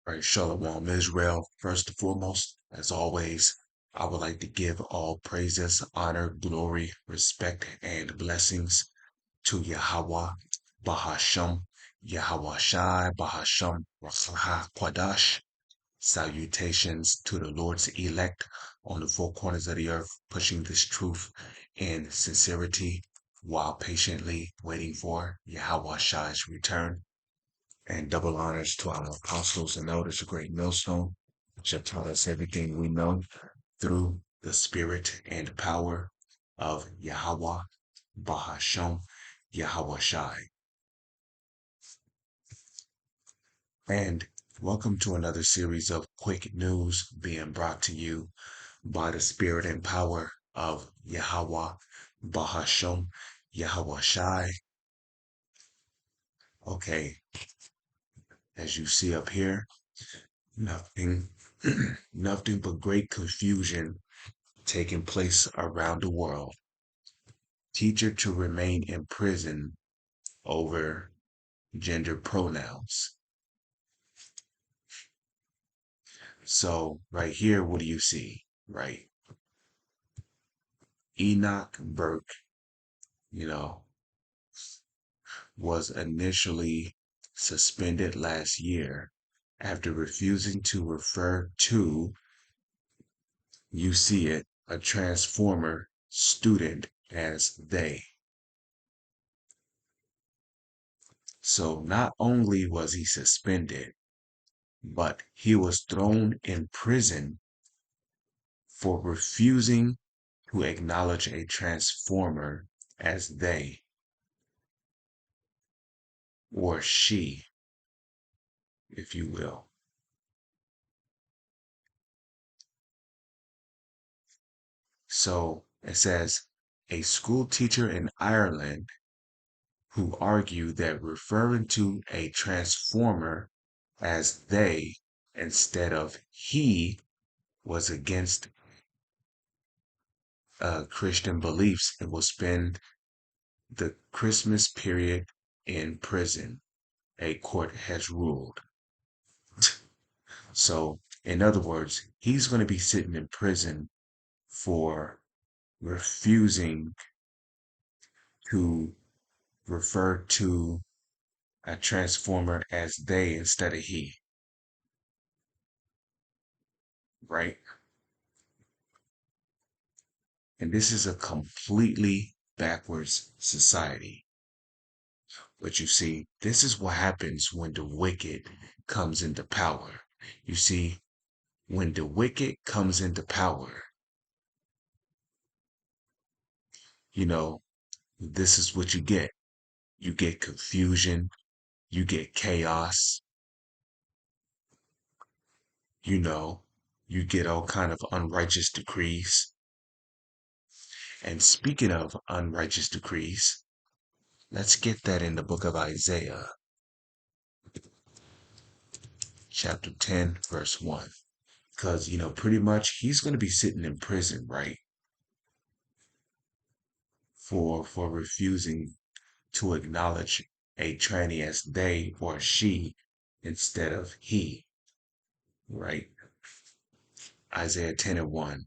Right, Shalom Israel. First and foremost, as always, I would like to give all praises, honor, glory, respect, and blessings to Yahweh, Bahasham, Yahweh Shai, Bahasham, Rachaha Kwadash. Salutations to the Lord's elect on the four corners of the earth, pushing this truth in sincerity while patiently waiting for Yahweh Shai's return. And double honors to our apostles and elders, a great millstone, which have taught us everything we know through the spirit and power of Yahweh, Bahasham, Yahweh Shai. And welcome to another series of quick news being brought to you by the spirit and power of Yahweh, Bahasham, Yahweh Shai. Okay, as you see up here, nothing, nothing but great confusion taking place around the world. Teacher to remain in prison over gender pronouns. So right here, what do you see? Right. Enoch Burke, you know, was initially suspended last year after refusing to refer to, you see it, a transformer student as they. So not only was he suspended, but he was thrown in prison for refusing to acknowledge a transformer as they or she, if you will. So it says a school teacher in Ireland who argued that referring to a transformer as they instead of he was against Christian beliefs and will spend the Christmas period in prison, a court has ruled. So, in other words, he's going to be sitting in prison for refusing to refer to a transformer as they instead of he, right? And this is a completely backwards society. But you see, this is what happens when the wicked comes into power. You see, when the wicked comes into power, you know, this is what you get. You get confusion, you get chaos, you know, you get all kind of unrighteous decrees. And speaking of unrighteous decrees, let's get that in the book of Isaiah, chapter 10, verse 1. Because, pretty much he's going to be sitting in prison, right? For refusing to acknowledge a tranny as they or she instead of he, right? Isaiah 10 and 1.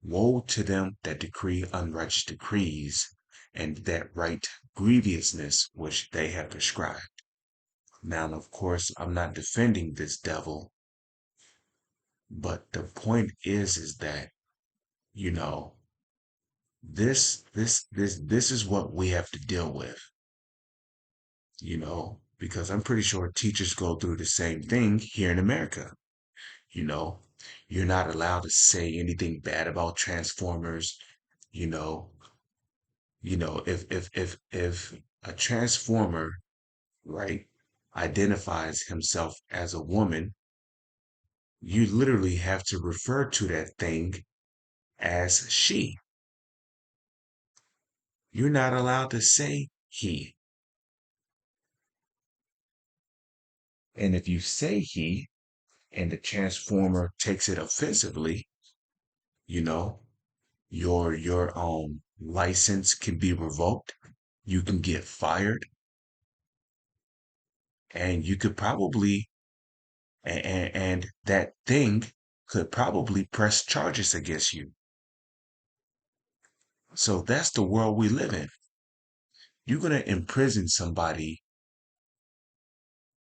Woe to them that decree unrighteous decrees, and that write grievousness which they have prescribed. Now, of course, I'm not defending this devil, but the point is that, you know, this is what we have to deal with, because I'm pretty sure teachers go through the same thing here in America. You know, you're not allowed to say anything bad about Transformers. You know, if a Transformer, right, identifies himself as a woman, you literally have to refer to that thing as she. You're not allowed to say he. And if you say he and the Transformer takes it offensively, you know, your license can be revoked. You can get fired, and you could probably and that thing could probably press charges against you. So that's the world we live in. You're going to imprison somebody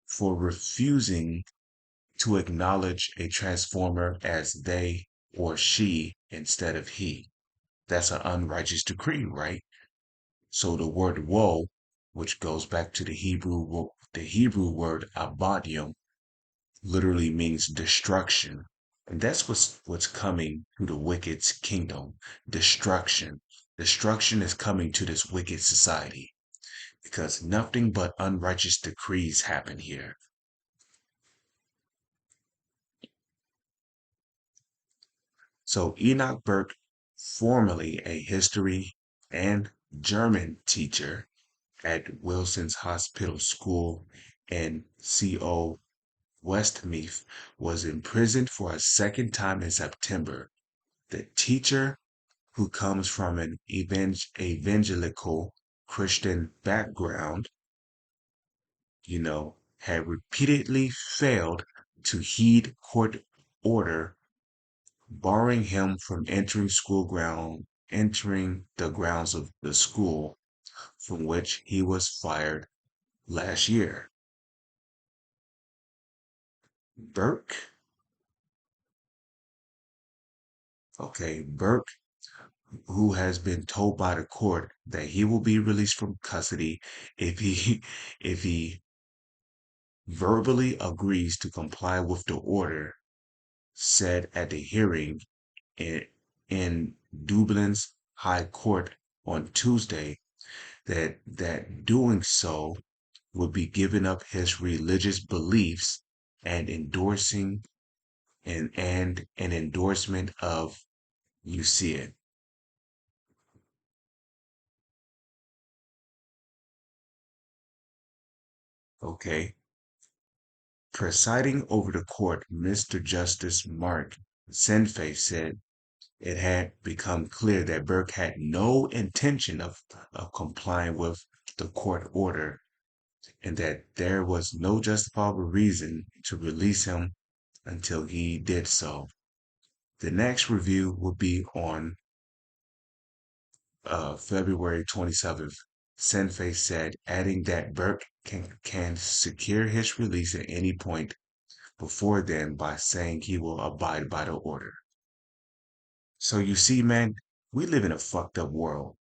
for refusing to acknowledge a transformer as they or she instead of he. That's an unrighteous decree, right? So the word woe, which goes back to the Hebrew word abadium, literally means destruction. And that's what's coming to the wicked's kingdom. Destruction. Destruction is coming to this wicked society because nothing but unrighteous decrees happen here. So Enoch Burke, formerly a history and German teacher at Wilson's Hospital School in CO Westmeath, was imprisoned for a second time in September. The teacher, who comes from an evangelical Christian background, had repeatedly failed to heed court order barring him from entering the grounds of the school from which he was fired last year. Burke, okay, Burke, who has been told by the court that he will be released from custody if he if he verbally agrees to comply with the order, said at the hearing in, in Dublin's High Court on Tuesday that doing so would be giving up his religious beliefs and endorsing and an endorsement of you see it. Okay. Presiding over the court, Mr. Justice Mark Senfe said it had become clear that Burke had no intention of complying with the court order and that there was no justifiable reason to release him until he did so. The next review will be on February 27th. Senfe said, adding that Burke can secure his release at any point before then by saying he will abide by the order. So you see, man, we live in a fucked up world,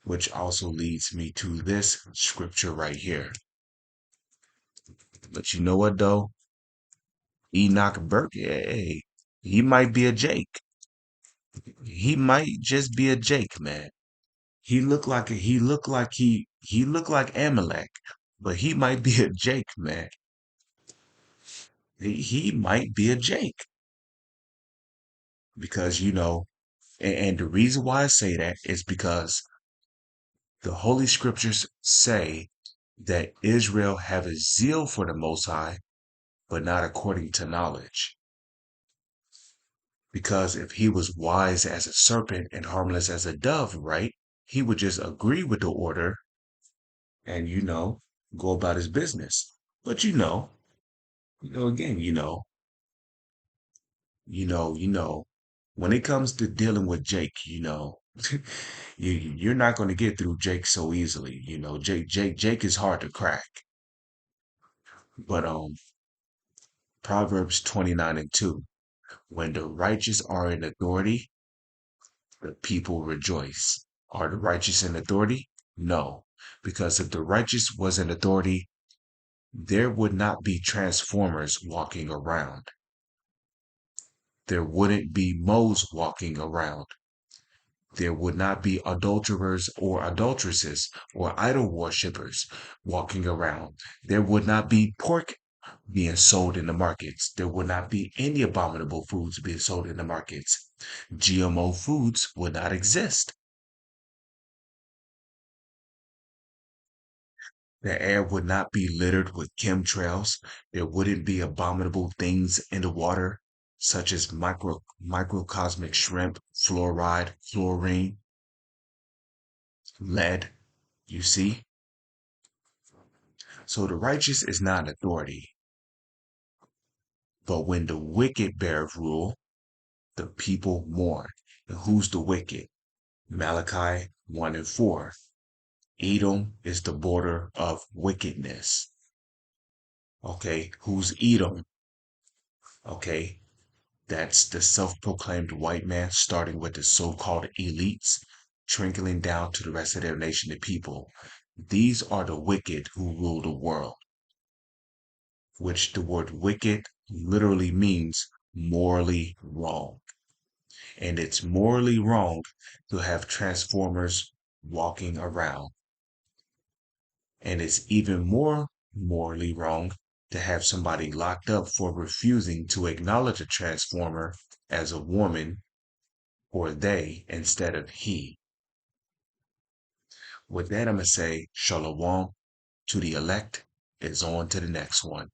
which also leads me to this scripture right here. But you know what though? Enoch Burke, hey, he might be a Jake. He might just be a Jake, man. He looked like Amalek, but he might be a Jake, man. He might be a Jake because and the reason why I say that is because the Holy Scriptures say that Israel have a zeal for the Most High, but not according to knowledge. Because if he was wise as a serpent and harmless as a dove, right, he would just agree with the order and, go about his business. But again, when it comes to dealing with Jake, you're not going to get through Jake so easily. Jake is hard to crack. But Proverbs 29:2, when the righteous are in authority, the people rejoice. Are the righteous in authority? No, because if the righteous was in authority, there would not be transformers walking around. There wouldn't be moles walking around. There would not be adulterers or adulteresses or idol worshippers walking around. There would not be pork being sold in the markets. There would not be any abominable foods being sold in the markets. GMO foods would not exist. The air would not be littered with chemtrails. There wouldn't be abominable things in the water, such as microcosmic shrimp, fluoride, fluorine, lead. You see? So the righteous is not an authority, but when the wicked bear rule, the people mourn. And who's the wicked? Malachi 1 and 4. Edom is the border of wickedness. Okay, who's Edom? Okay, that's the self-proclaimed white man, starting with the so-called elites, trickling down to the rest of their nation and people. These are the wicked who rule the world, which the word wicked literally means morally wrong. And it's morally wrong to have transformers walking around. And it's even more morally wrong to have somebody locked up for refusing to acknowledge a transformer as a woman or they instead of he. With that, I'm going to say shalom to the elect. Is on to the next one.